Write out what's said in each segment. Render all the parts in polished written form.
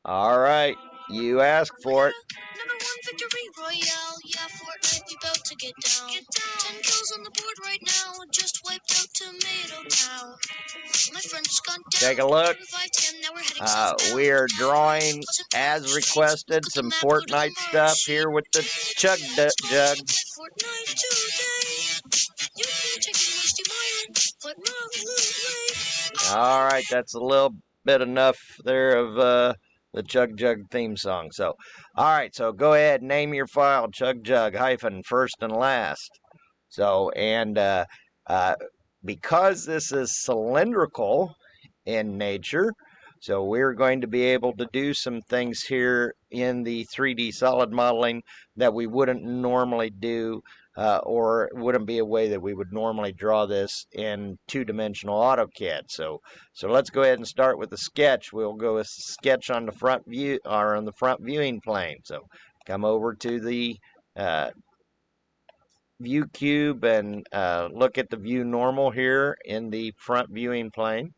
All right, you asked for it. Number one victory royale, yeah, Fortnite, we about to get down. 10 kills on the board right now, just wiped out Tomato Town. My friend just gone down. Take a look. 5-10, now we're heading southbound. We are drawing, as requested, some Fortnite stuff here with the ChugJug. Fortnite today. You can check in my Steam Island, but revolutely. All right, that's a little bit enough there of the ChugJug theme song. So, all right, so go ahead, name your file ChugJug hyphen first and last. So, and because this is cylindrical in nature, so we're going to be able to do some things here in the 3D solid modeling that we wouldn't normally do, or wouldn't be a way that we would normally draw this in two-dimensional AutoCAD. So let's go ahead and start with the sketch. We'll go with sketch on the front view, or on the front viewing plane. So come over to the view cube and look at the view normal here in the front viewing plane.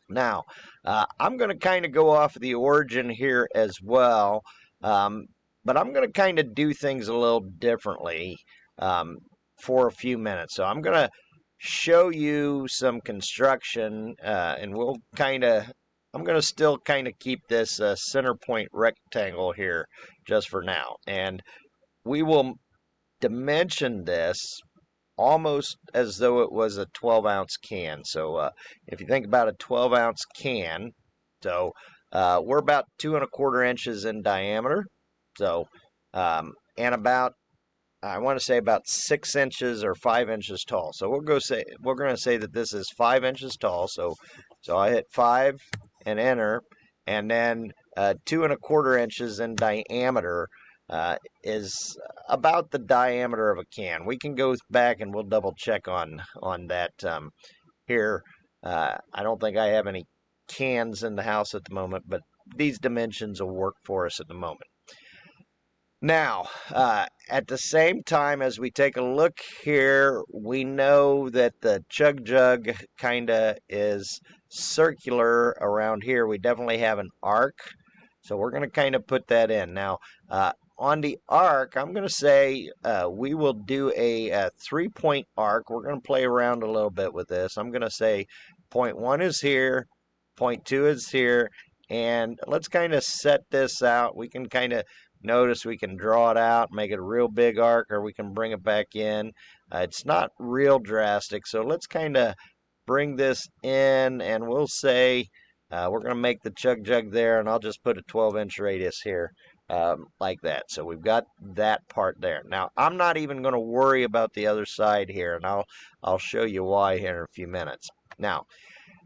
Now, I'm going to kind of go off of the origin here as well, but I'm going to kind of do things a little differently for a few minutes. So I'm going to show you some construction, and we'll kind of, I'm going to still kind of keep this center point rectangle here just for now. And we will dimension this almost as though it was a 12-ounce can. So if you think about a 12-ounce can, so we're about 2 1/4 inches in diameter. So and about, I want to say about 6 inches or 5 inches tall. So we're going to say that this is 5 inches tall. So I hit 5 and enter, and then 2 1/4 inches in diameter is about the diameter of a can. We can go back and we'll double check on that here. I don't think I have any cans in the house at the moment, but these dimensions will work for us at the moment. Now, at the same time as we take a look here, we know that the ChugJug kind of is circular around here. We definitely have an arc, so we're going to kind of put that in. Now, on the arc, I'm going to say we will do a 3-point arc. We're going to play around a little bit with this. I'm going to say point 1 is here, point 2 is here, and let's kind of set this out. We can kind of notice we can draw it out, make it a real big arc, or we can bring it back in. It's not real drastic, so let's kind of bring this in, and we'll say we're going to make the ChugJug there, and I'll just put a 12-inch radius here. Like that. So we've got that part there. Now, I'm not even going to worry about the other side here, and I'll show you why here in a few minutes. Now,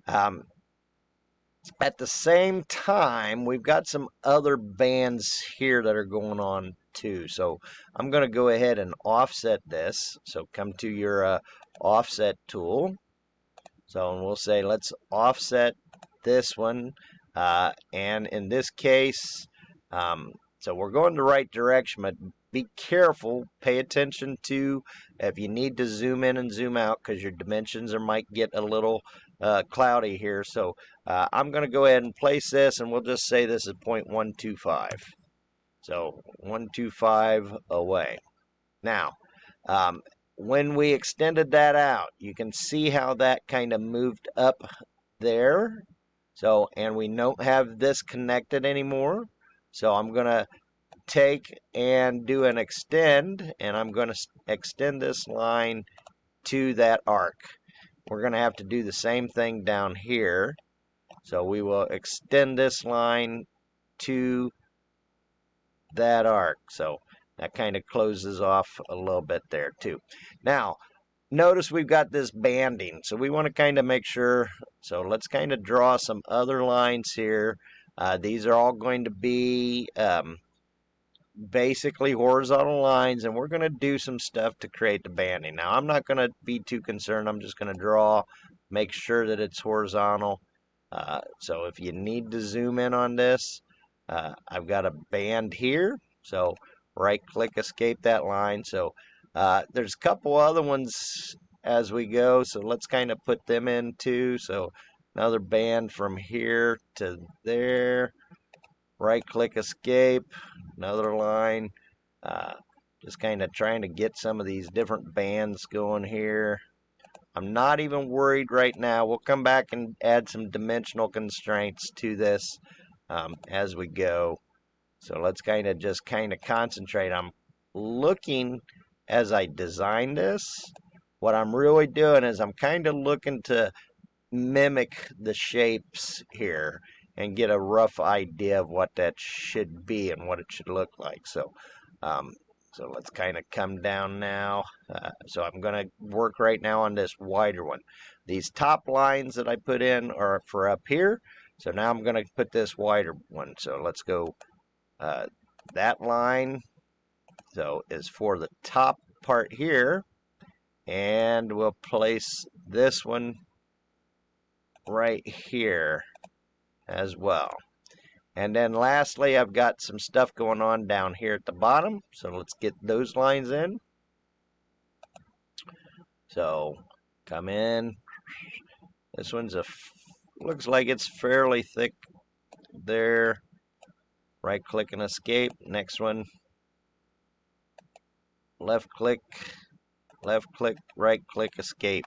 at the same time, we've got some other bands here that are going on too. So I'm going to go ahead and offset this. So come to your offset tool. So we'll say let's offset this one, and in this case, so we're going the right direction, but be careful. Pay attention to if you need to zoom in and zoom out, because your dimensions might get a little cloudy here. So I'm going to go ahead and place this, and we'll just say this is 0.125. So 125 away. Now, when we extended that out, you can see how that kind of moved up there. So, and we don't have this connected anymore. So I'm going to take and do an extend, and I'm going to extend this line to that arc. We're going to have to do the same thing down here. So we will extend this line to that arc. So that kind of closes off a little bit there too. Now, notice we've got this banding. So we want to kind of make sure. So let's kind of draw some other lines here. These are all going to be basically horizontal lines, and we're going to do some stuff to create the banding. Now, I'm not going to be too concerned. I'm just going to draw, make sure that it's horizontal. So if you need to zoom in on this, I've got a band here. So right-click, escape that line. So there's a couple other ones as we go. So let's kind of put them in too. So another band from here to there. right click escape, another line. Just kind of trying to get some of these different bands going here. I'm not even worried right now. We'll come back and add some dimensional constraints to this as we go. So let's just concentrate. I'm looking as I design this. What I'm really doing is I'm kind of looking to mimic the shapes here and get a rough idea of what that should be and what it should look like. So let's kind of come down now. So I'm going to work right now on this wider one. These top lines that I put in are for up here. So now I'm going to put this wider one. So let's go. That line is for the top part here. And we'll place this one right here as well. And then lastly, I've got some stuff going on down here at the bottom. So let's get those lines in. So come in. This one's looks like it's fairly thick there. Right click and escape. Next one. Left click, right click, escape.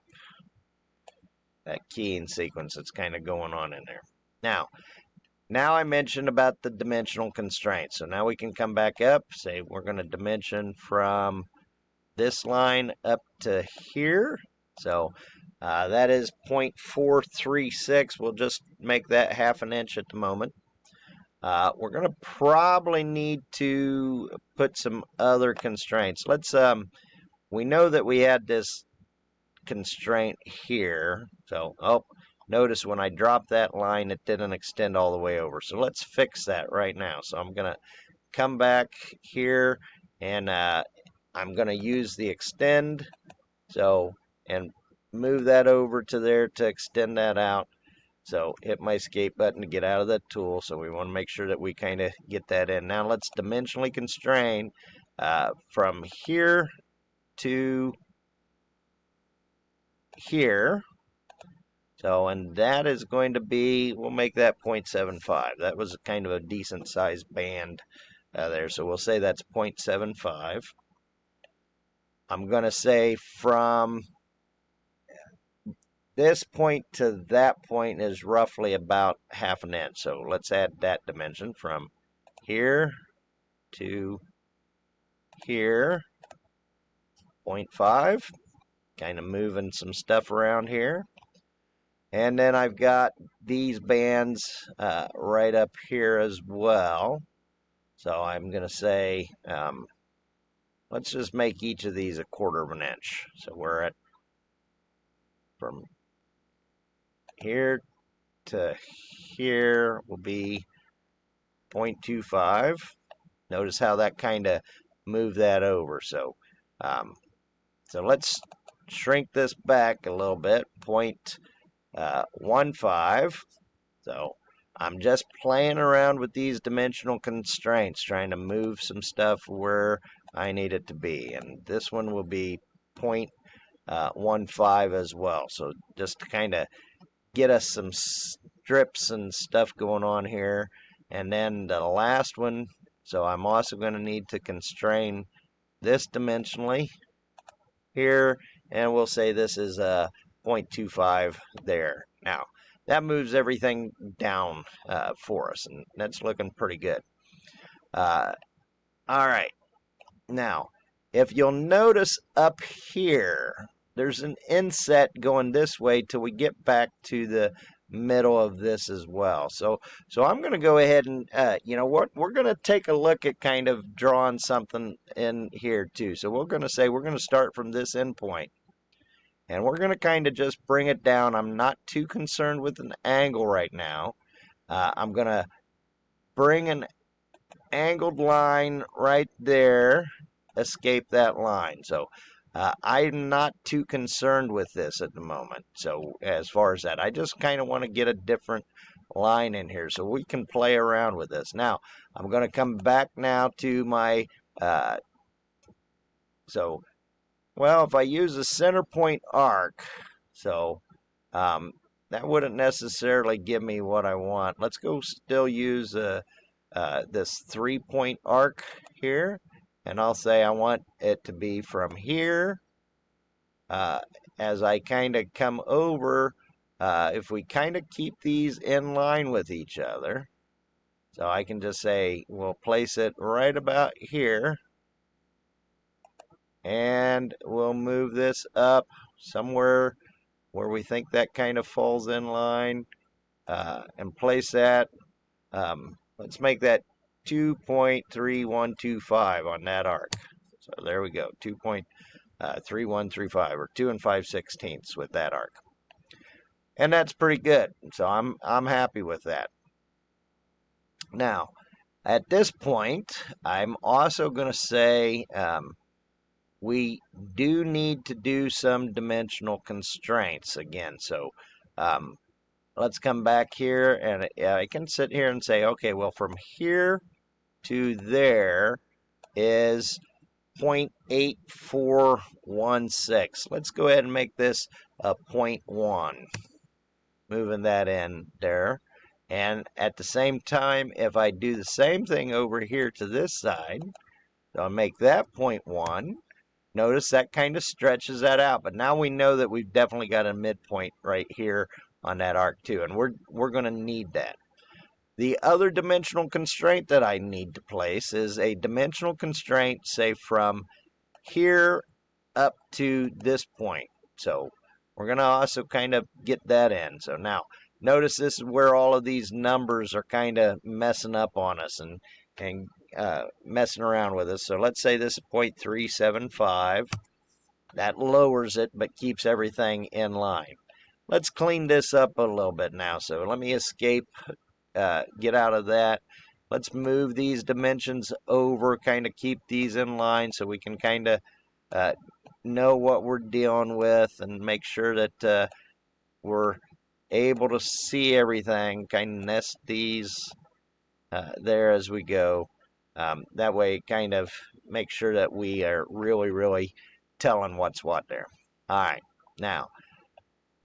That keying sequence that's kind of going on in there. Now I mentioned about the dimensional constraints. So now we can come back up, say we're going to dimension from this line up to here. So that is 0.436. We'll just make that half an inch at the moment. We're going to probably need to put some other constraints. We know that we had this constraint here. So, notice when I dropped that line, it didn't extend all the way over. So let's fix that right now. So I'm going to come back here and I'm going to use the extend. So, and move that over to there to extend that out. So hit my escape button to get out of that tool. So we want to make sure that we kind of get that in. Now let's dimensionally constrain from here to here. So, and that is going to be, we'll make that 0.75. That was kind of a decent sized band there. So we'll say that's 0.75. I'm going to say from this point to that point is roughly about half an inch. So let's add that dimension from here to here, 0.5. Kind of moving some stuff around here. And then I've got these bands right up here as well. So I'm going to say, let's just make each of these 1/4 of an inch. So we're at from here to here will be 0.25. Notice how that kind of moved that over. So, so let's shrink this back a little bit. 0.15. So I'm just playing around with these dimensional constraints, trying to move some stuff where I need it to be. And this one will be 0.15 as well. So just to kind of get us some strips and stuff going on here. And then the last one, so I'm also going to need to constrain this dimensionally here, and we'll say this is 0.25 there. Now, that moves everything down for us, and that's looking pretty good. All right. Now, if you'll notice up here, there's an inset going this way till we get back to the middle of this as well. So I'm going to go ahead and, you know what, we're going to take a look at kind of drawing something in here too. So we're going to say we're going to start from this endpoint. And we're going to kind of just bring it down. I'm not too concerned with an angle right now. I'm going to bring an angled line right there, escape that line. So I'm not too concerned with this at the moment. So as far as that, I just kind of want to get a different line in here so we can play around with this. Now, I'm going to come back now to my, well, if I use a center point arc, so that wouldn't necessarily give me what I want. Let's go still use a this 3-point arc here, and I'll say I want it to be from here. As I kind of come over, if we kind of keep these in line with each other, so I can just say we'll place it right about here, and we'll move this up somewhere where we think that kind of falls in line, and place that. Let's make that 2.3125 on that arc. So there we go, 2.3135 or 2 5/16 with that arc, and that's pretty good. So I'm happy with that. Now, at this point, I'm also going to say we do need to do some dimensional constraints again. So let's come back here, and I can sit here and say, okay, well, from here to there is 0.8416. Let's go ahead and make this a 0.1. Moving that in there. And at the same time, if I do the same thing over here to this side, so I'll make that 0.1. Notice that kind of stretches that out. But now we know that we've definitely got a midpoint right here on that arc too. And we're going to need that. The other dimensional constraint that I need to place is a dimensional constraint, say, from here up to this point. So we're going to also kind of get that in. So now, notice this is where all of these numbers are kind of messing up on us and messing around with us. So let's say this is 0.375. That lowers it, but keeps everything in line. Let's clean this up a little bit now. So let me escape, get out of that. Let's move these dimensions over, kind of keep these in line so we can kind of know what we're dealing with and make sure that we're able to see everything, kind of nest these there as we go. That way, kind of make sure that we are really telling what's what there. All right, now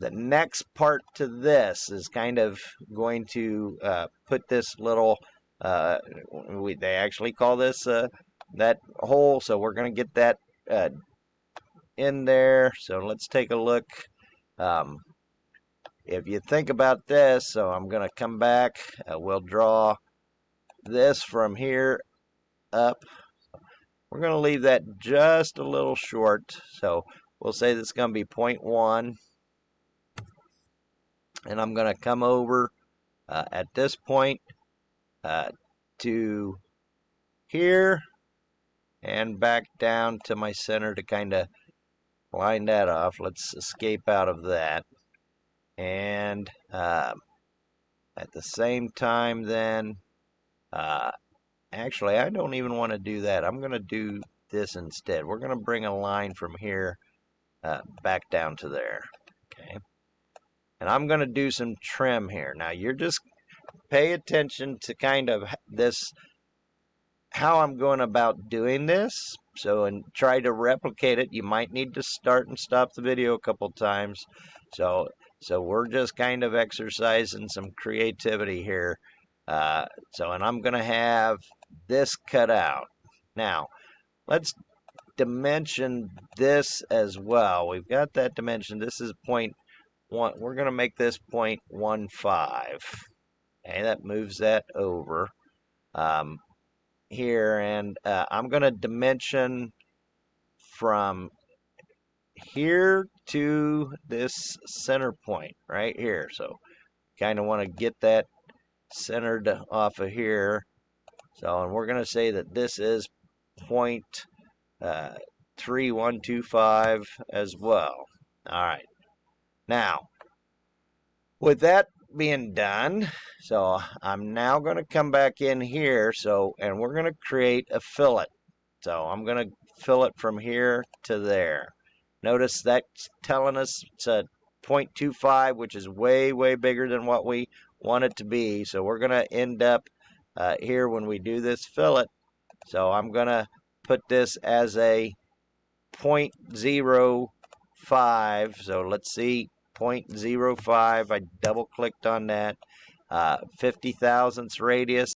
the next part to this is kind of going to put this little, they actually call this that hole, so we're going to get that in there. So let's take a look. If you think about this, so I'm going to come back, we'll draw this from here up. We're going to leave that just a little short, so we'll say this is going to be 0.1. And I'm going to come over at this point to here and back down to my center to kind of line that off. Let's escape out of that. And at the same time then, actually I don't even want to do that. I'm going to do this instead. We're going to bring a line from here back down to there. Okay. And I'm going to do some trim here. Now you're just pay attention to kind of this, how I'm going about doing this. So, and try to replicate it. You might need to start and stop the video a couple times. So we're just kind of exercising some creativity here. And I'm going to have this cut out. Now, let's dimension this as well. We've got that dimension. This is 0.1. We're going to make this 0.15. Okay, that moves that over here. And I'm going to dimension from here to this center point right here. So kind of want to get that centered off of here. So, and we're going to say that this is 0.3125 as well. All right. Now, with that being done, so I'm now going to come back in here. So, and we're going to create a fillet. So I'm going to fillet from here to there. Notice that's telling us it's a 0.25, which is way bigger than what we want it to be. So we're going to end up here when we do this fillet. So I'm going to put this as a 0.05. So let's see, 0.05. I double clicked on that. 50 thousandths radius.